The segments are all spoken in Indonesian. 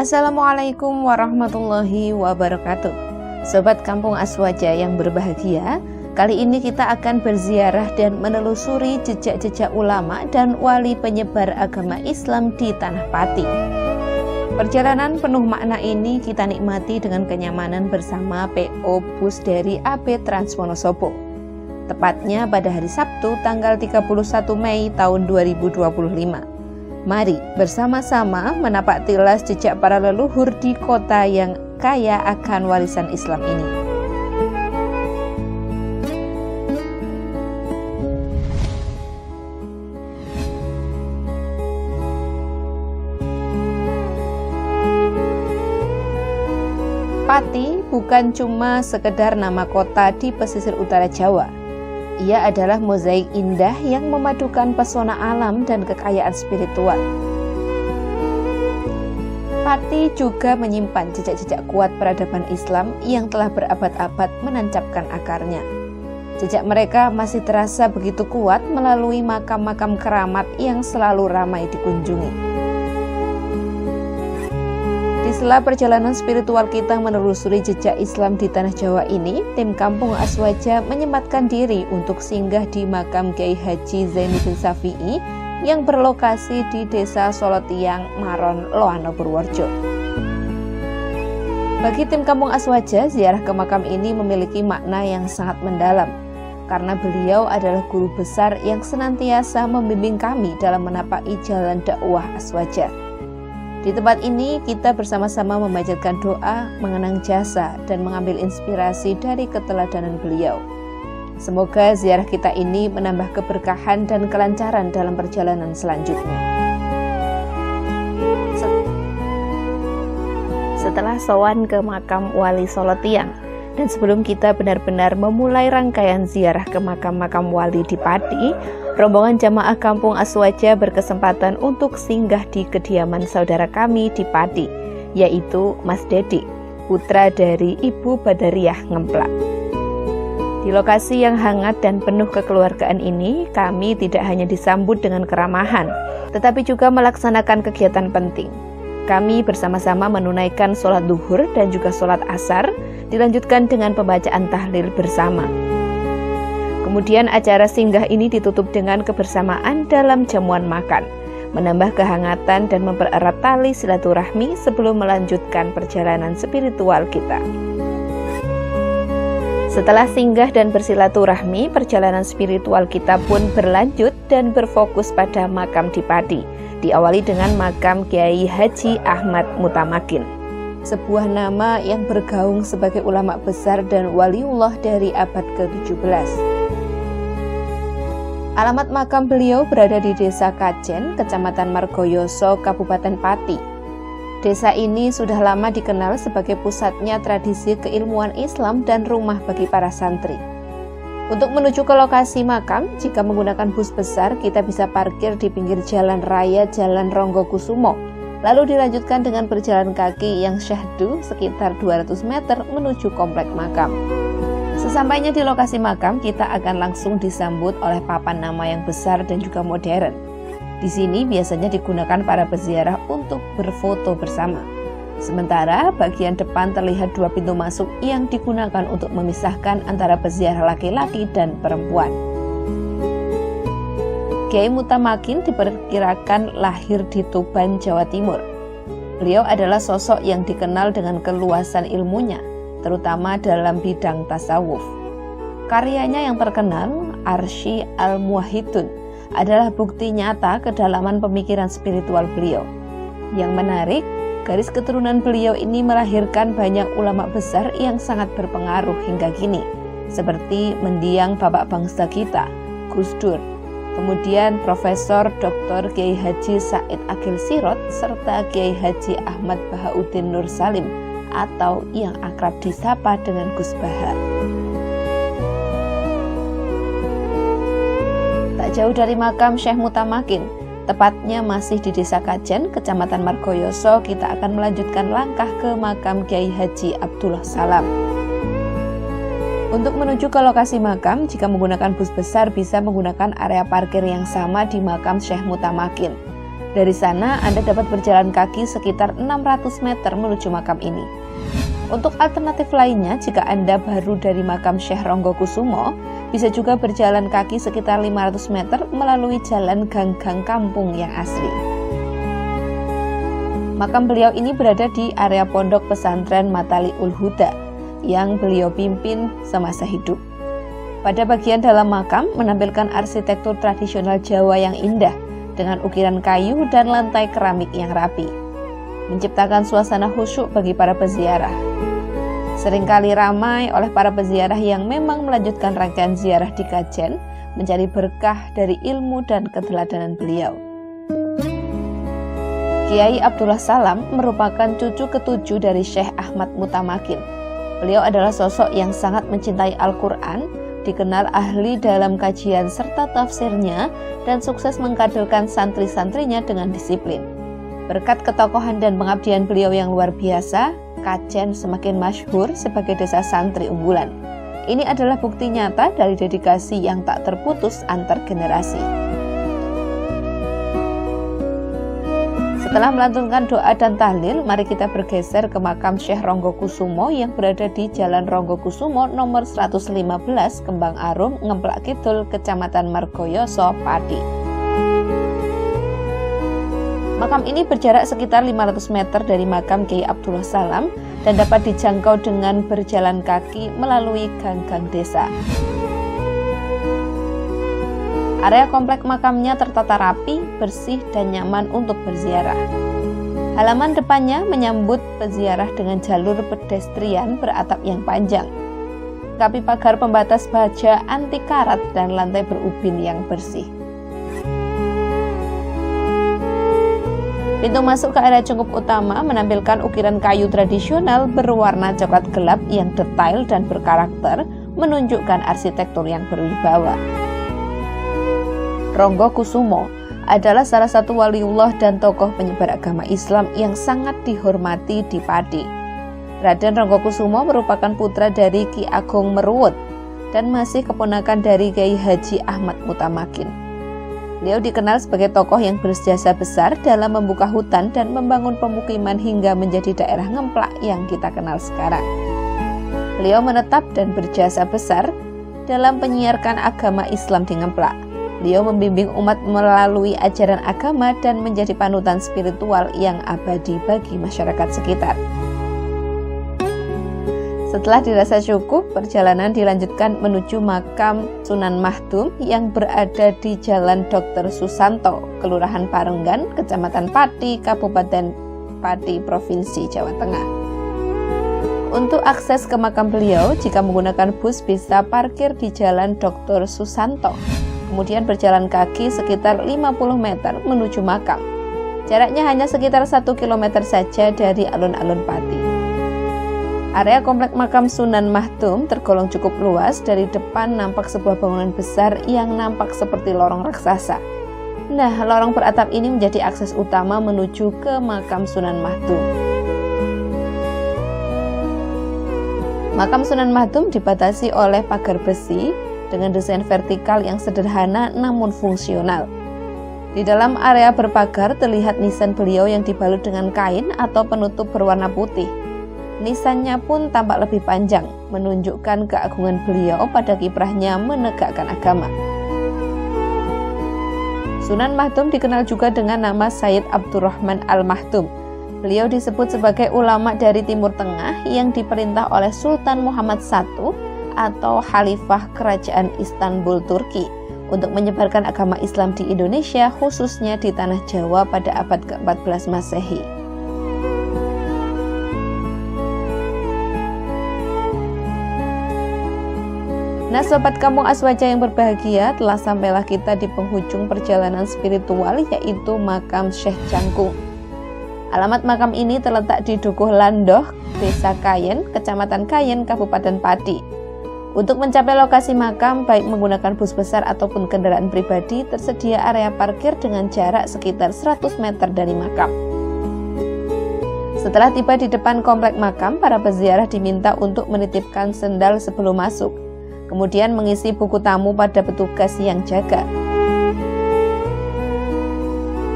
Assalamualaikum warahmatullahi wabarakatuh. Sobat Kampung Aswaja yang berbahagia, kali ini kita akan berziarah dan menelusuri jejak-jejak ulama dan wali penyebar agama Islam di Tanah Pati. Perjalanan penuh makna ini kita nikmati dengan kenyamanan bersama PO Bus dari AB Trans Wonosobo. Tepatnya pada hari Sabtu tanggal 31 Mei tahun 2025. Mari bersama-sama menapak tilas jejak para leluhur di kota yang kaya akan warisan Islam ini. Pati bukan cuma sekedar nama kota di pesisir utara Jawa. Ia adalah mozaik indah yang memadukan pesona alam dan kekayaan spiritual. Pati juga menyimpan jejak-jejak kuat peradaban Islam yang telah berabad-abad menancapkan akarnya. Jejak mereka masih terasa begitu kuat melalui makam-makam keramat yang selalu ramai dikunjungi. Di sela perjalanan spiritual kita menelusuri jejak Islam di Tanah Jawa ini, tim Kampung Aswaja menyempatkan diri untuk singgah di makam Kiai Haji Zainuddin Syafi'i yang berlokasi di Desa Solotiang, Maron, Loano, Purworejo. Bagi tim Kampung Aswaja, ziarah ke makam ini memiliki makna yang sangat mendalam, karena beliau adalah guru besar yang senantiasa membimbing kami dalam menapaki jalan dakwah Aswaja. Di tempat ini, kita bersama-sama memanjatkan doa, mengenang jasa, dan mengambil inspirasi dari keteladanan beliau. Semoga ziarah kita ini menambah keberkahan dan kelancaran dalam perjalanan selanjutnya. Setelah sowan ke makam Wali Solotiang, dan sebelum kita benar-benar memulai rangkaian ziarah ke makam-makam wali di Pati, rombongan jamaah Kampung Aswaja berkesempatan untuk singgah di kediaman saudara kami di Pati, yaitu Mas Dedi, putra dari Ibu Badariah Ngemplak. Di lokasi yang hangat dan penuh kekeluargaan ini, kami tidak hanya disambut dengan keramahan, tetapi juga melaksanakan kegiatan penting. Kami bersama-sama menunaikan sholat duhur dan juga sholat asar, dilanjutkan dengan pembacaan tahlil bersama. Kemudian acara singgah ini ditutup dengan kebersamaan dalam jamuan makan, menambah kehangatan dan mempererat tali silaturahmi sebelum melanjutkan perjalanan spiritual kita. Setelah singgah dan bersilaturahmi, perjalanan spiritual kita pun berlanjut dan berfokus pada makam di Pati, diawali dengan makam Kiai Haji Ahmad Mutamakin, sebuah nama yang bergaung sebagai ulama besar dan waliullah dari abad ke-17. Alamat makam beliau berada di Desa Kajen, Kecamatan Margoyoso, Kabupaten Pati. Desa ini sudah lama dikenal sebagai pusatnya tradisi keilmuan Islam dan rumah bagi para santri. Untuk menuju ke lokasi makam, jika menggunakan bus besar, kita bisa parkir di pinggir jalan raya Jalan Ronggokusumo, lalu dilanjutkan dengan berjalan kaki yang syahdu sekitar 200 meter menuju komplek makam. Sesampainya di lokasi makam, kita akan langsung disambut oleh papan nama yang besar dan juga modern. Di sini biasanya digunakan para peziarah untuk berfoto bersama. Sementara bagian depan terlihat dua pintu masuk yang digunakan untuk memisahkan antara peziarah laki-laki dan perempuan. Kiai Mutamakin diperkirakan lahir di Tuban, Jawa Timur. Beliau adalah sosok yang dikenal dengan keluasan ilmunya, terutama dalam bidang tasawuf. Karyanya yang terkenal, Arsy Al-Muwahhidun, adalah bukti nyata kedalaman pemikiran spiritual beliau. Yang menarik, garis keturunan beliau ini melahirkan banyak ulama besar yang sangat berpengaruh hingga kini, seperti mendiang bapak bangsa kita, Gus Dur, kemudian Profesor Dr. Kiai Haji Said Akil Sirot, serta Kiai Haji Ahmad Bahauddin Nur Salim, atau yang akrab disapa dengan Gus Bahar. Tak jauh dari makam Syekh Mutamakin, tepatnya masih di Desa Kajen, Kecamatan Margoyoso, kita akan melanjutkan langkah ke makam Kiai Haji Abdullah Salam. Untuk menuju ke lokasi makam, jika menggunakan bus besar bisa menggunakan area parkir yang sama di makam Syekh Mutamakin. Dari sana, Anda dapat berjalan kaki sekitar 600 meter menuju makam ini. Untuk alternatif lainnya, jika Anda baru dari makam Syekh Ronggokusumo, bisa juga berjalan kaki sekitar 500 meter melalui jalan gang-gang kampung yang asri. Makam beliau ini berada di area pondok pesantren Matali'ul Huda yang beliau pimpin semasa hidup. Pada bagian dalam makam menampilkan arsitektur tradisional Jawa yang indah dengan ukiran kayu dan lantai keramik yang rapi, menciptakan suasana khusyuk bagi para peziarah. Seringkali ramai oleh para peziarah yang memang melanjutkan rangkaian ziarah di Kajen mencari berkah dari ilmu dan keteladanan beliau. Kiai Abdullah Salam merupakan cucu ketujuh dari Syekh Ahmad Mutamakin. Beliau adalah sosok yang sangat mencintai Al-Quran, dikenal ahli dalam kajian serta tafsirnya, dan sukses mengkaderkan santri-santrinya dengan disiplin. Berkat ketokohan dan pengabdian beliau yang luar biasa, Kajen semakin masyhur sebagai desa santri unggulan. Ini adalah bukti nyata dari dedikasi yang tak terputus antar generasi. Setelah melantunkan doa dan tahlil, mari kita bergeser ke makam Syekh Ronggokusumo yang berada di Jalan Ronggokusumo nomor 115 Kembang Arum, Ngemplak Kidul, Kecamatan Margoyoso, Pati. Makam ini berjarak sekitar 500 meter dari makam Kiai Abdullah Salam dan dapat dijangkau dengan berjalan kaki melalui gang-gang desa. Area komplek makamnya tertata rapi, bersih, dan nyaman untuk berziarah. Halaman depannya menyambut peziarah dengan jalur pedestrian beratap yang panjang, lengkapi pagar pembatas baja anti karat dan lantai berubin yang bersih. Pintu masuk ke area cungkup utama menampilkan ukiran kayu tradisional berwarna coklat gelap yang detail dan berkarakter, menunjukkan arsitektur yang berwibawa. Ronggokusumo adalah salah satu waliullah dan tokoh penyebar agama Islam yang sangat dihormati di Pati. Raden Ronggokusumo merupakan putra dari Ki Ageng Meruwut dan masih keponakan dari Kiai Haji Ahmad Mutamakin. Beliau dikenal sebagai tokoh yang berjasa besar dalam membuka hutan dan membangun pemukiman hingga menjadi daerah Ngemplak yang kita kenal sekarang. Beliau menetap dan berjasa besar dalam menyiarkan agama Islam di Ngemplak. Beliau membimbing umat melalui ajaran agama dan menjadi panutan spiritual yang abadi bagi masyarakat sekitar. Setelah dirasa cukup, perjalanan dilanjutkan menuju makam Sunan Mahdum yang berada di Jalan Dr. Susanto, Kelurahan Parenggan, Kecamatan Pati, Kabupaten Pati, Provinsi Jawa Tengah. Untuk akses ke makam beliau, jika menggunakan bus bisa parkir di Jalan Dr. Susanto, kemudian berjalan kaki sekitar 50 meter menuju makam. Jaraknya hanya sekitar 1 km saja dari alun-alun Pati. Area komplek makam Sunan Mahdum tergolong cukup luas. Dari depan nampak sebuah bangunan besar yang nampak seperti lorong raksasa. Nah, lorong beratap ini menjadi akses utama menuju ke makam Sunan Mahdum. Makam Sunan Mahdum dibatasi oleh pagar besi dengan desain vertikal yang sederhana namun fungsional. Di dalam area berpagar terlihat nisan beliau yang dibalut dengan kain atau penutup berwarna putih. Nisannya pun tampak lebih panjang, menunjukkan keagungan beliau pada kiprahnya menegakkan agama. Sunan Mahdum dikenal juga dengan nama Sayyid Abdurrahman Al-Mahdum. Beliau disebut sebagai ulama dari Timur Tengah yang diperintah oleh Sultan Muhammad I atau Khalifah Kerajaan Istanbul, Turki, untuk menyebarkan agama Islam di Indonesia, khususnya di Tanah Jawa pada abad ke-14 Masehi. Nah, Sobat Kampung Aswaja yang berbahagia, telah sampailah kita di penghujung perjalanan spiritual, yaitu makam Syekh Jangkung. Alamat makam ini terletak di Dukuh Landoh, Desa Kayen, Kecamatan Kayen, Kabupaten Pati. Untuk mencapai lokasi makam, baik menggunakan bus besar ataupun kendaraan pribadi, tersedia area parkir dengan jarak sekitar 100 meter dari makam. Setelah tiba di depan komplek makam, para peziarah diminta untuk menitipkan sendal sebelum masuk, kemudian mengisi buku tamu pada petugas yang jaga.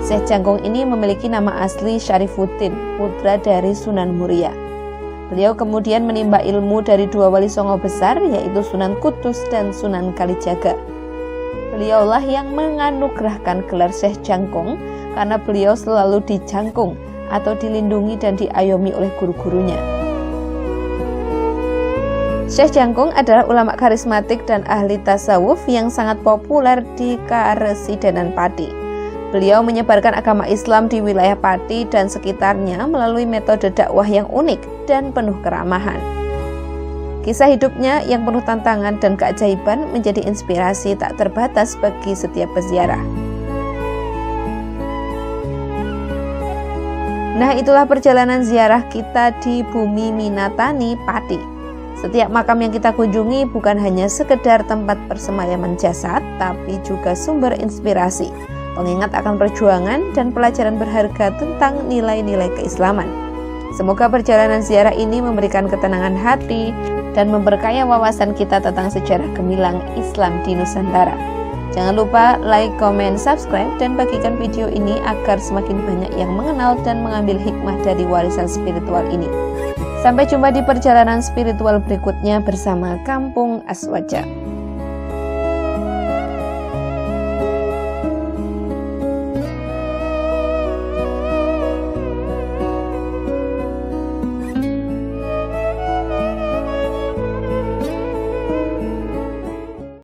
Syekh Jangkung ini memiliki nama asli Syarifuddin, putra dari Sunan Muria. Beliau kemudian menimba ilmu dari dua wali songo besar, yaitu Sunan Kudus dan Sunan Kalijaga. Beliaulah yang menganugerahkan gelar Syekh Jangkung karena beliau selalu dijangkung atau dilindungi dan diayomi oleh guru-gurunya. Syekh Jangkung adalah ulama karismatik dan ahli tasawuf yang sangat populer di Karesidenan Pati. Beliau menyebarkan agama Islam di wilayah Pati dan sekitarnya melalui metode dakwah yang unik dan penuh keramahan. Kisah hidupnya yang penuh tantangan dan keajaiban menjadi inspirasi tak terbatas bagi setiap peziarah. Nah, itulah perjalanan ziarah kita di Bumi Minatani, Pati. Setiap makam yang kita kunjungi bukan hanya sekedar tempat persemayaman jasad, tapi juga sumber inspirasi, pengingat akan perjuangan dan pelajaran berharga tentang nilai-nilai keislaman. Semoga perjalanan ziarah ini memberikan ketenangan hati dan memperkaya wawasan kita tentang sejarah gemilang Islam di Nusantara. Jangan lupa like, comment, subscribe, dan bagikan video ini agar semakin banyak yang mengenal dan mengambil hikmah dari warisan spiritual ini. Sampai jumpa di perjalanan spiritual berikutnya bersama Kampung Aswaja.